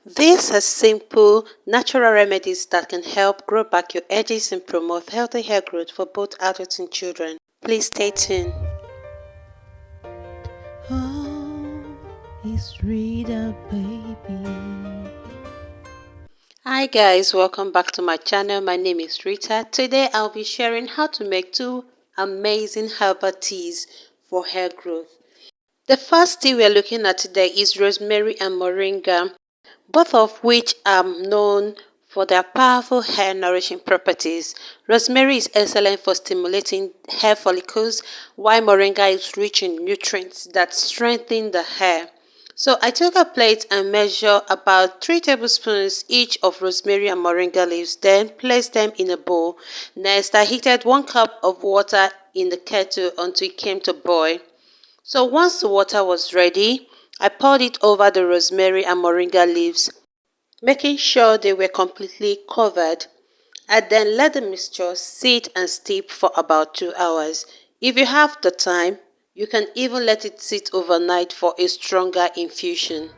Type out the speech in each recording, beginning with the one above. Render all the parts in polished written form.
These are simple, natural remedies that can help grow back your edges and promote healthy hair growth for both adults and children. Please stay tuned. Oh, it's Rita, baby. Hi guys, welcome back to my channel. My name is Rita. Today I'll be sharing how to make two amazing herbal teas for hair growth. The first tea we're looking at today is rosemary and moringa, both of which are known for their powerful hair nourishing properties. Rosemary is excellent for stimulating hair follicles, while moringa is rich in nutrients that strengthen the hair. So I took a plate and measured about 3 tablespoons each of rosemary and moringa leaves, then placed them in a bowl. Next, I heated 1 cup of water in the kettle until it came to boil. So once the water was ready, I poured it over the rosemary and moringa leaves, making sure they were completely covered. I then let the mixture sit and steep for about 2 hours. If you have the time, you can even let it sit overnight for a stronger infusion.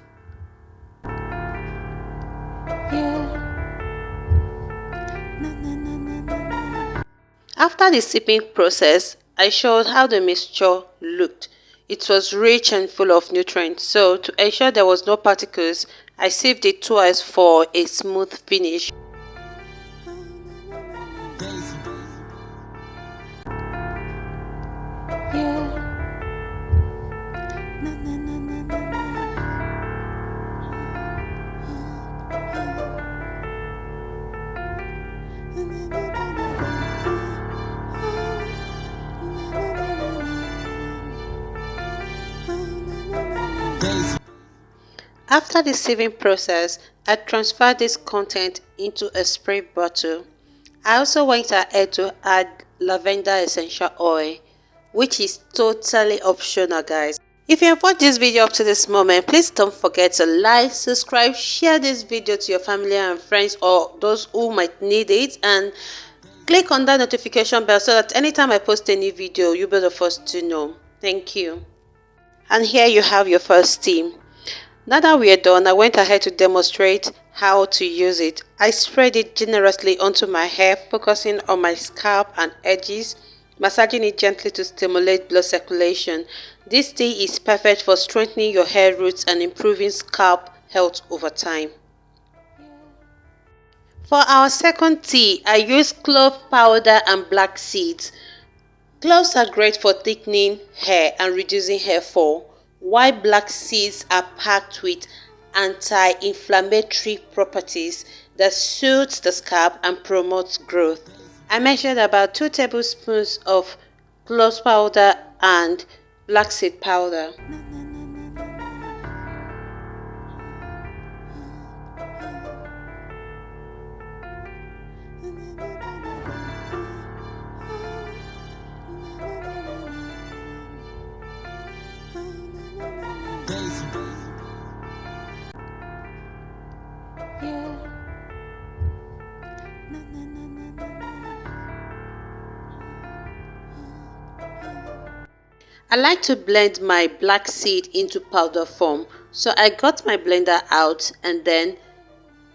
After the sipping process, I showed how the mixture looked. It was rich and full of nutrients, so to ensure there was no particles, I sieved it twice for a smooth finish. After the sieving process, I transferred this content into a spray bottle. I also went ahead to add lavender essential oil, which is totally optional, guys. If you have watched this video up to this moment, please don't forget to like, subscribe, share this video to your family and friends or those who might need it, and click on that notification bell so that anytime I post a new video, you'll be the first to know. Thank you. And here you have your first tea. Now that we are done, I went ahead to demonstrate how to use it. I spread it generously onto my hair, focusing on my scalp and edges, massaging it gently to stimulate blood circulation. This tea is perfect for strengthening your hair roots and improving scalp health over time. For our second tea, I used clove powder and black seeds. Cloves are great for thickening hair and reducing hair fall, while black seeds are packed with anti-inflammatory properties that soothes the scalp and promotes growth. I measured about 2 tablespoons of clove powder and black seed powder. I like to blend my black seed into powder form, so I got my blender out and then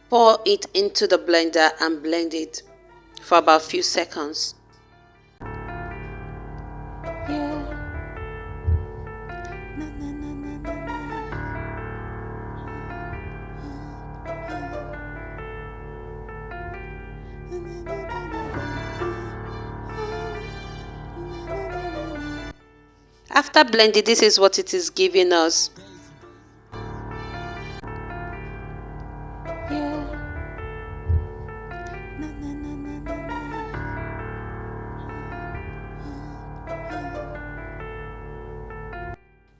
pour it into the blender and blend it for about a few seconds. After blending, this is what it is giving us.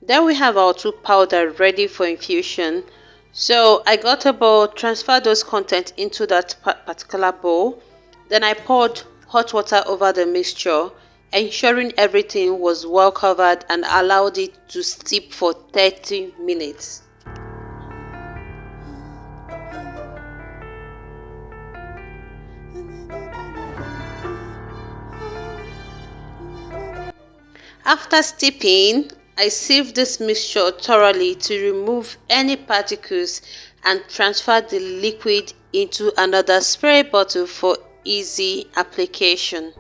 Then we have our 2 powder ready for infusion. So I got a bowl, transferred those contents into that particular bowl. Then I poured hot water over the mixture, ensuring everything was well covered, and allowed it to steep for 30 minutes. After steeping, I sieve this mixture thoroughly to remove any particles and transfer the liquid into another spray bottle for easy application.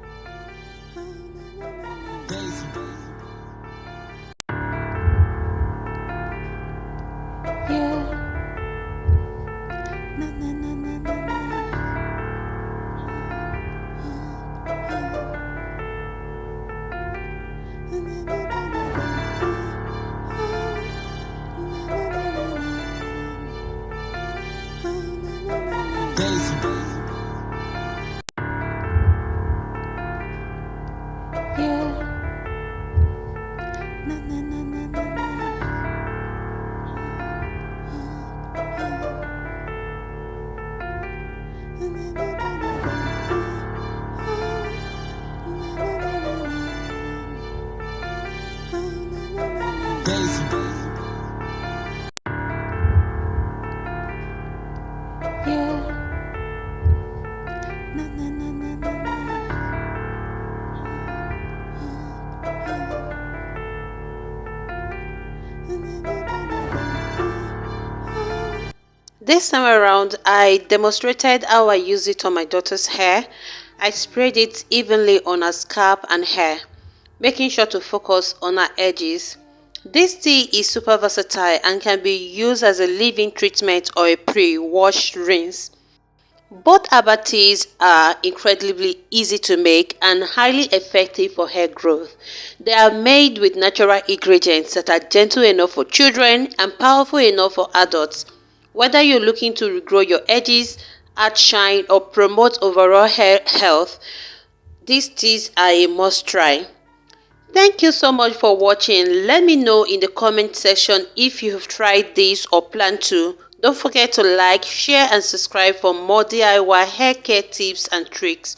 This time around, I demonstrated how I use it on my daughter's hair. I sprayed it evenly on her scalp and hair, making sure to focus on her edges. This tea is super versatile and can be used as a leave-in treatment or a pre-wash rinse. Both herbal teas are incredibly easy to make and highly effective for hair growth. They are made with natural ingredients that are gentle enough for children and powerful enough for adults. Whether you're looking to regrow your edges, add shine, or promote overall hair health, these teas are a must try. Thank you so much for watching. Let me know in the comment section if you have tried this or plan to. Don't forget to like, share and subscribe for more DIY hair care tips and tricks.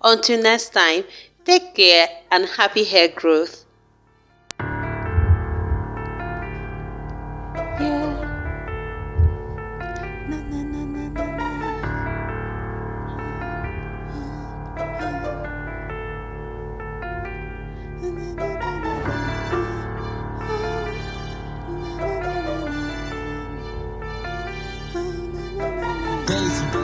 Until next time, take care and happy hair growth. Daisy.